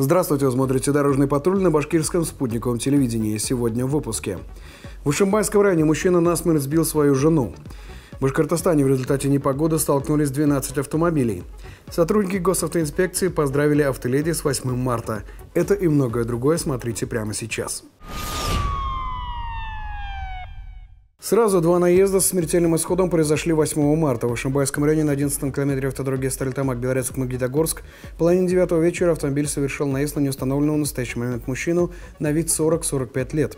Здравствуйте, вы смотрите «Дорожный патруль» на башкирском спутниковом телевидении. Сегодня в выпуске. В Ишимбайском районе мужчина насмерть сбил свою жену. В Башкортостане в результате непогоды столкнулись 12 автомобилей. Сотрудники госавтоинспекции поздравили автоледи с 8 марта. Это и многое другое смотрите прямо сейчас. Сразу два наезда с смертельным исходом произошли 8 марта. В Ишимбайском районе на 11-м километре автодороги Старлитамак-Белорецк-Магнитогорск в половине 9 вечера автомобиль совершил наезд на неустановленного в настоящий момент мужчину на вид 40-45 лет.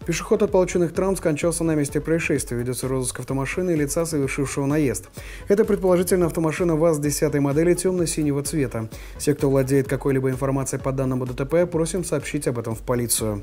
Пешеход от полученных травм скончался на месте происшествия. Ведется розыск автомашины и лица, совершившего наезд. Это предположительно автомашина ВАЗ 10-й модели темно-синего цвета. Все, кто владеет какой-либо информацией по данному ДТП, просим сообщить об этом в полицию.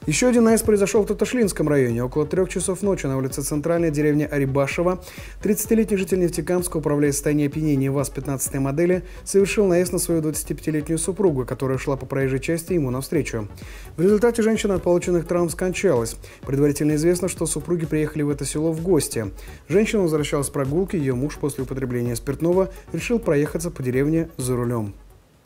Еще один наезд произошел в Таташлинском районе. Около 3 часов ночи на улице Центральной деревни Арибашева 30-летний житель Нефтекамска, управляя состоянием опьянения ВАЗ 15-й модели, совершил наезд на свою 25-летнюю супругу, которая шла по проезжей части ему навстречу. В результате женщина от полученных травм скончалась. Предварительно известно, что супруги приехали в это село в гости. Женщина возвращалась с прогулки, ее муж после употребления спиртного решил проехаться по деревне за рулем.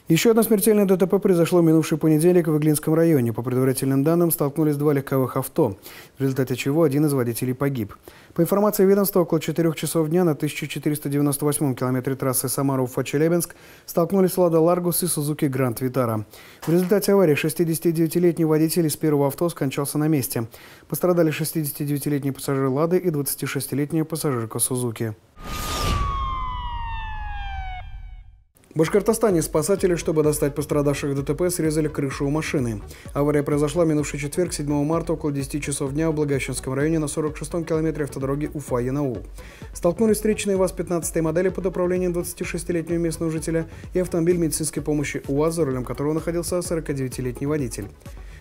Еще одно смертельное ДТП произошло в минувший понедельник в Иглинском районе. По предварительным данным, столкнулись два легковых авто, в результате чего один из водителей погиб. По информации ведомства, около 4 часов дня на 1498-м километре трассы Самара-Уфа-Челябинск столкнулись Лада Ларгус и Сузуки Гранд Витара. В результате аварии 69-летний водитель из первого авто скончался на месте. Пострадали 69-летний пассажир Лады и 26-летняя пассажирка Сузуки. В Башкортостане спасатели, чтобы достать пострадавших в ДТП, срезали крышу у машины. Авария произошла в минувший четверг, 7 марта, около 10 часов дня в Благовещенском районе на 46-м километре автодороги Уфа-Янаул. Столкнулись встречные ВАЗ 15-й модели под управлением 26-летнего местного жителя и автомобиль медицинской помощи УАЗ, за рулем которого находился 49-летний водитель.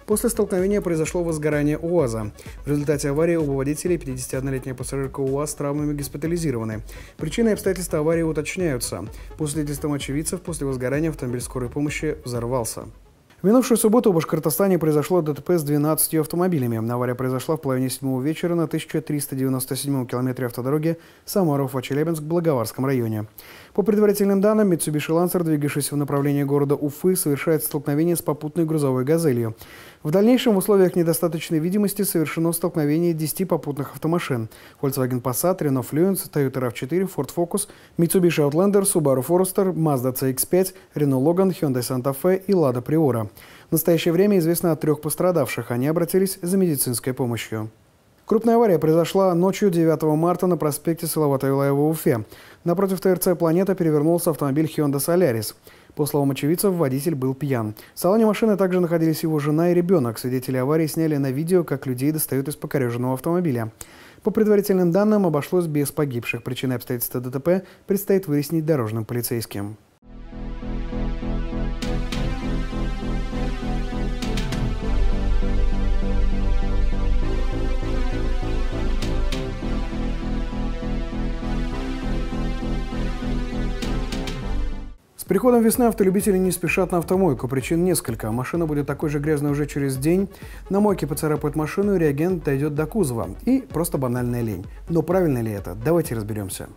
После столкновения произошло возгорание УАЗа. В результате аварии оба водителя и 51-летняя пассажирка УАЗ с травмами госпитализированы. Причины и обстоятельства аварии уточняются. По свидетельствам очевидцев, после возгорания автомобиль скорой помощи взорвался. В минувшую субботу в Башкортостане произошло ДТП с 12 автомобилями. Авария произошла в половине 7 вечера на 1397-м километре автодороги Самара-Уфа-Челябинск в Благоварском районе. По предварительным данным, Mitsubishi Lancer, двигавшийся в направлении города Уфы, совершает столкновение с попутной грузовой «Газелью». В дальнейшем в условиях недостаточной видимости совершено столкновение 10 попутных автомашин: Volkswagen Passat, Renault Fluence, Toyota RAV4, Ford Focus, Mitsubishi Outlander, Subaru Forester, Mazda CX-5, Renault Logan, Hyundai Santa Fe и Lada Priora. В настоящее время известно о 3 пострадавших. Они обратились за медицинской помощью. Крупная авария произошла ночью 9 марта на проспекте Салавата Юлаева в Уфе. Напротив ТРЦ «Планета» перевернулся автомобиль Hyundai Solaris. По словам очевидцев, водитель был пьян. В салоне машины также находились его жена и ребенок. Свидетели аварии сняли на видео, как людей достают из покореженного автомобиля. По предварительным данным, обошлось без погибших. Причины и обстоятельства ДТП предстоит выяснить дорожным полицейским. С приходом весны автолюбители не спешат на автомойку. Причин несколько. Машина будет такой же грязной уже через день. На мойке поцарапают машину, и реагент дойдет до кузова. И просто банальная лень. Но правильно ли это? Давайте разберемся.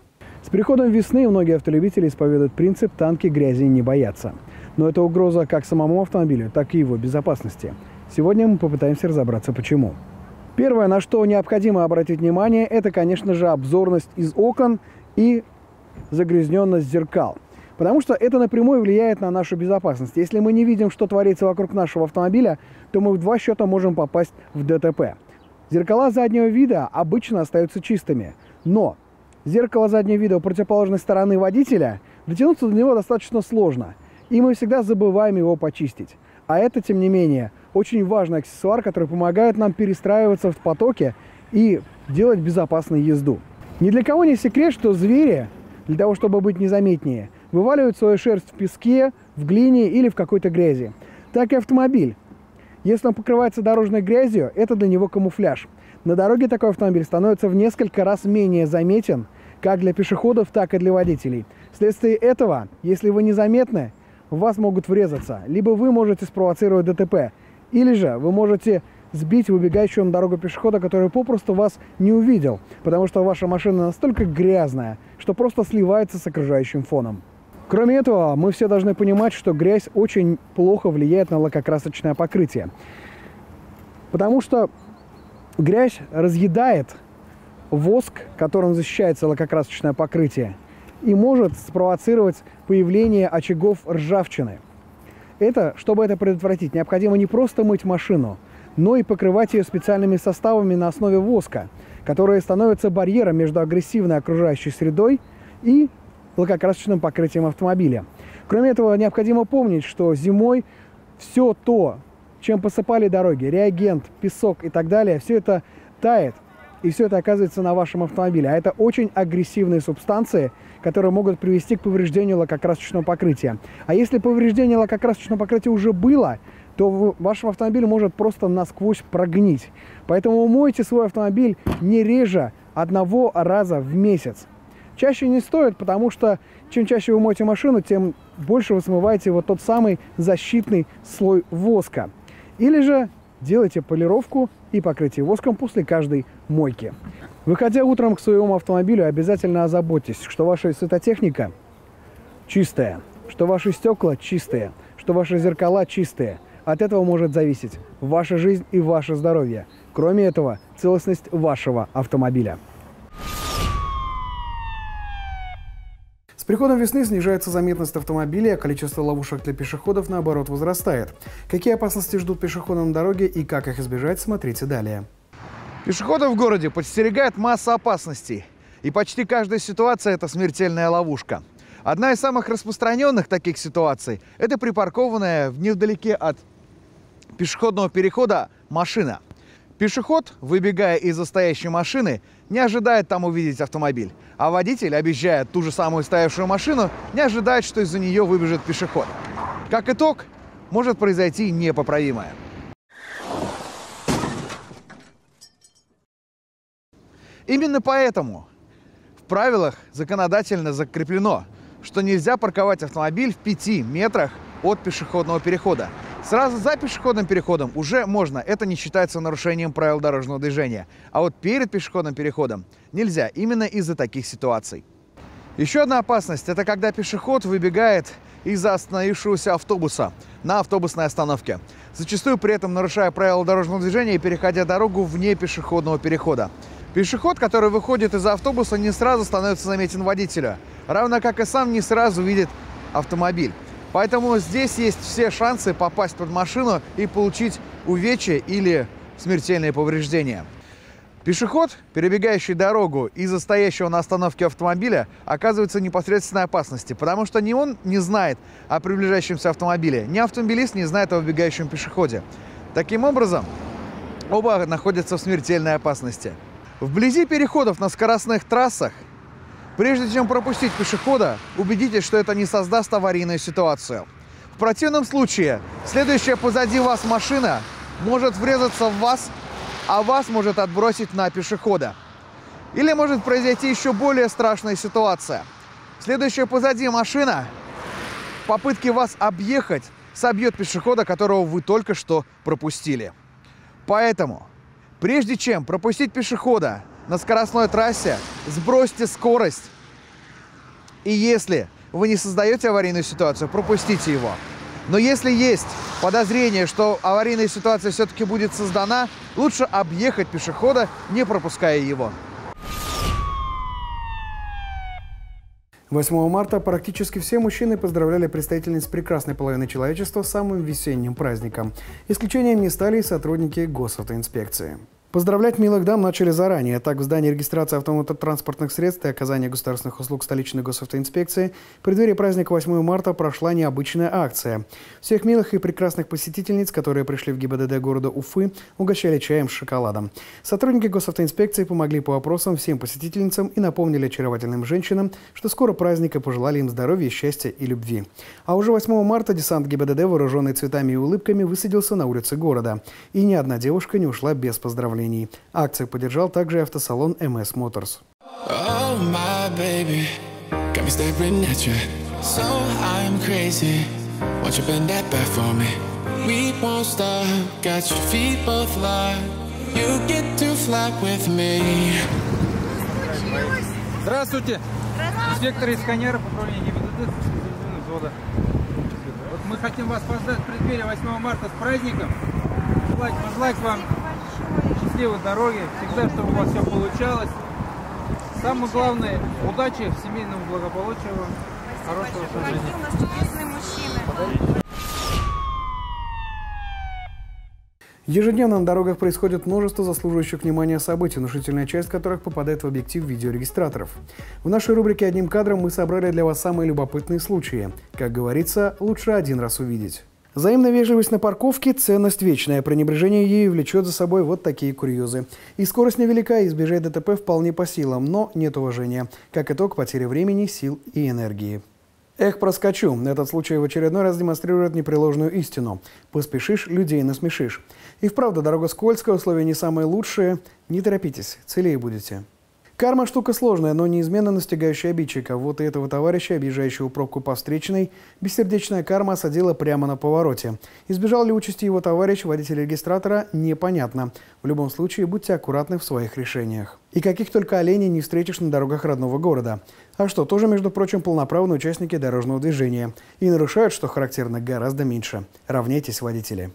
С приходом весны многие автолюбители исповедуют принцип «танки грязи не боятся». Но это угроза как самому автомобилю, так и его безопасности. Сегодня мы попытаемся разобраться, почему. Первое, на что необходимо обратить внимание, это, конечно же, обзорность из окон и загрязненность зеркал. Потому что это напрямую влияет на нашу безопасность. Если мы не видим, что творится вокруг нашего автомобиля, то мы в 2 счета можем попасть в ДТП. Зеркала заднего вида обычно остаются чистыми. Но зеркало заднего вида у противоположной стороны водителя, дотянуться до него достаточно сложно. И мы всегда забываем его почистить. А это, тем не менее, очень важный аксессуар, который помогает нам перестраиваться в потоке и делать безопасную езду. Ни для кого не секрет, что звери, для того, чтобы быть незаметнее, вываливают свою шерсть в песке, в глине или в какой-то грязи. Так и автомобиль. Если он покрывается дорожной грязью, это для него камуфляж. На дороге такой автомобиль становится в несколько раз менее заметен, как для пешеходов, так и для водителей. Вследствие этого, если вы незаметны, в вас могут врезаться. Либо вы можете спровоцировать ДТП, или же вы можете сбить выбегающего на дорогу пешехода, который попросту вас не увидел, потому что ваша машина настолько грязная, что просто сливается с окружающим фоном. Кроме этого, мы все должны понимать, что грязь очень плохо влияет на лакокрасочное покрытие. Потому что грязь разъедает воск, которым защищается лакокрасочное покрытие, и может спровоцировать появление очагов ржавчины. Чтобы это предотвратить, необходимо не просто мыть машину, но и покрывать ее специальными составами на основе воска, которые становятся барьером между агрессивной окружающей средой и лакокрасочным покрытием автомобиля. Кроме этого, необходимо помнить, что зимой все то, чем посыпали дороги, реагент, песок и так далее, все это тает, и все это оказывается на вашем автомобиле. А это очень агрессивные субстанции, которые могут привести к повреждению лакокрасочного покрытия. А если повреждение лакокрасочного покрытия уже было, то ваш автомобиль может просто насквозь прогнить. Поэтому мойте свой автомобиль не реже 1 раза в месяц. Чаще не стоит, потому что чем чаще вы моете машину, тем больше вы смываете вот тот самый защитный слой воска. Или же делайте полировку и покрытие воском после каждой мойки. Выходя утром к своему автомобилю, обязательно озаботьтесь, что ваша светотехника чистая, что ваши стекла чистые, что ваши зеркала чистые. От этого может зависеть ваша жизнь и ваше здоровье. Кроме этого, целостность вашего автомобиля. С приходом весны снижается заметность автомобилей, а количество ловушек для пешеходов, наоборот, возрастает. Какие опасности ждут пешеходов на дороге и как их избежать, смотрите далее. Пешеходов в городе подстерегает масса опасностей. И почти каждая ситуация – это смертельная ловушка. Одна из самых распространенных таких ситуаций – это припаркованная невдалеке от пешеходного перехода машина. Пешеход, выбегая из-за стоящей машины, не ожидает там увидеть автомобиль. А водитель, объезжая ту же самую стоявшую машину, не ожидает, что из-за нее выбежит пешеход. Как итог, может произойти непоправимое. Именно поэтому в правилах законодательно закреплено, что нельзя парковать автомобиль в 5 метрах от пешеходного перехода. Сразу за пешеходным переходом уже можно, это не считается нарушением правил дорожного движения. А вот перед пешеходным переходом нельзя, именно из-за таких ситуаций. Еще одна опасность – это когда пешеход выбегает из-за остановившегося автобуса на автобусной остановке, зачастую при этом нарушая правила дорожного движения и переходя дорогу вне пешеходного перехода. Пешеход, который выходит из автобуса, не сразу становится заметен водителю, равно как и сам не сразу видит автомобиль. Поэтому здесь есть все шансы попасть под машину и получить увечья или смертельные повреждения. Пешеход, перебегающий дорогу из-за стоящего на остановке автомобиля, оказывается в непосредственной опасности, потому что ни он не знает о приближающемся автомобиле, ни автомобилист не знает о выбегающем пешеходе. Таким образом, оба находятся в смертельной опасности. Вблизи переходов на скоростных трассах, прежде чем пропустить пешехода, убедитесь, что это не создаст аварийную ситуацию. В противном случае следующая позади вас машина может врезаться в вас, а вас может отбросить на пешехода. Или может произойти еще более страшная ситуация. Следующая позади машина в попытке вас объехать собьет пешехода, которого вы только что пропустили. Поэтому, прежде чем пропустить пешехода на скоростной трассе, сбросьте скорость. И если вы не создаете аварийную ситуацию, пропустите его. Но если есть подозрение, что аварийная ситуация все-таки будет создана, лучше объехать пешехода, не пропуская его. 8 марта практически все мужчины поздравляли представительниц прекрасной половины человечества с самым весенним праздником. Исключением не стали и сотрудники госавтоинспекции. Поздравлять милых дам начали заранее. Так, в здании регистрации автотранспортных средств и оказания государственных услуг столичной госавтоинспекции в преддверии праздника 8 марта прошла необычная акция. Всех милых и прекрасных посетительниц, которые пришли в ГИБДД города Уфы, угощали чаем с шоколадом. Сотрудники госавтоинспекции помогли по вопросам всем посетительницам и напомнили очаровательным женщинам, что скоро праздник, и пожелали им здоровья, счастья и любви. А уже 8 марта десант ГИБДД, вооруженный цветами и улыбками, высадился на улице города. И ни одна девушка не ушла без поздравлений. Акцию поддержал также и автосалон MS Motors. Здравствуйте! Инспектор из Канера, управления ГИБДД. года. Вот мы хотим вас поздравить в преддверии 8 марта с праздником. Пожелать вам счастливой дороги, всегда, чтобы у вас все получалось. Самое главное, удачи, семейного благополучия вам, хорошего жизни. У нас чудесные мужчины. Ежедневно на дорогах происходит множество заслуживающих внимания событий, внушительная часть которых попадает в объектив видеорегистраторов. В нашей рубрике «Одним кадром» мы собрали для вас самые любопытные случаи. Как говорится, лучше один раз увидеть. Взаимная вежливость на парковке – ценность вечная. Пренебрежение ею влечет за собой вот такие курьезы. И скорость невелика, и избежать ДТП вполне по силам, но нет уважения. Как итог, потеря времени, сил и энергии. Эх, проскочу. Этот случай в очередной раз демонстрирует непреложную истину. Поспешишь – людей насмешишь. И вправду, дорога скользкая, условия не самые лучшие. Не торопитесь, целее будете. Карма – штука сложная, но неизменно настигающая обидчика. Вот и этого товарища, объезжающего пробку по встречной, бессердечная карма осадила прямо на повороте. Избежал ли участи его товарищ, водитель регистратора, непонятно. В любом случае, будьте аккуратны в своих решениях. И каких только оленей не встретишь на дорогах родного города. А что, тоже, между прочим, полноправные участники дорожного движения. И нарушают, что характерно, гораздо меньше. Равняйтесь, водители.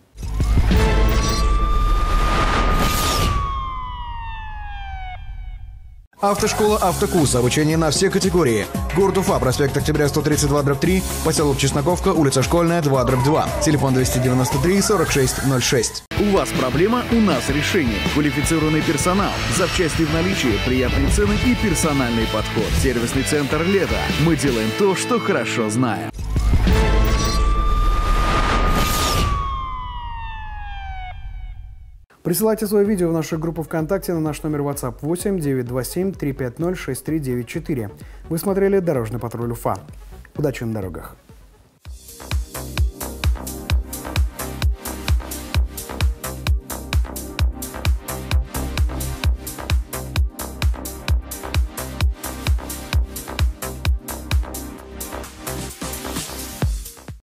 Автошкола «Автокурс». Обучение на все категории. Город Уфа, проспект Октября 132/3, поселок Чесноковка, улица Школьная, 2/2. Телефон 293 46 06. У вас проблема, у нас решение. Квалифицированный персонал, запчасти в наличии, приятные цены и персональный подход. Сервисный центр «Лето». Мы делаем то, что хорошо знаем. Присылайте свое видео в нашу группу ВКонтакте на наш номер WhatsApp 8 927 350 6394. Вы смотрели «Дорожный патруль Уфа». Удачи на дорогах!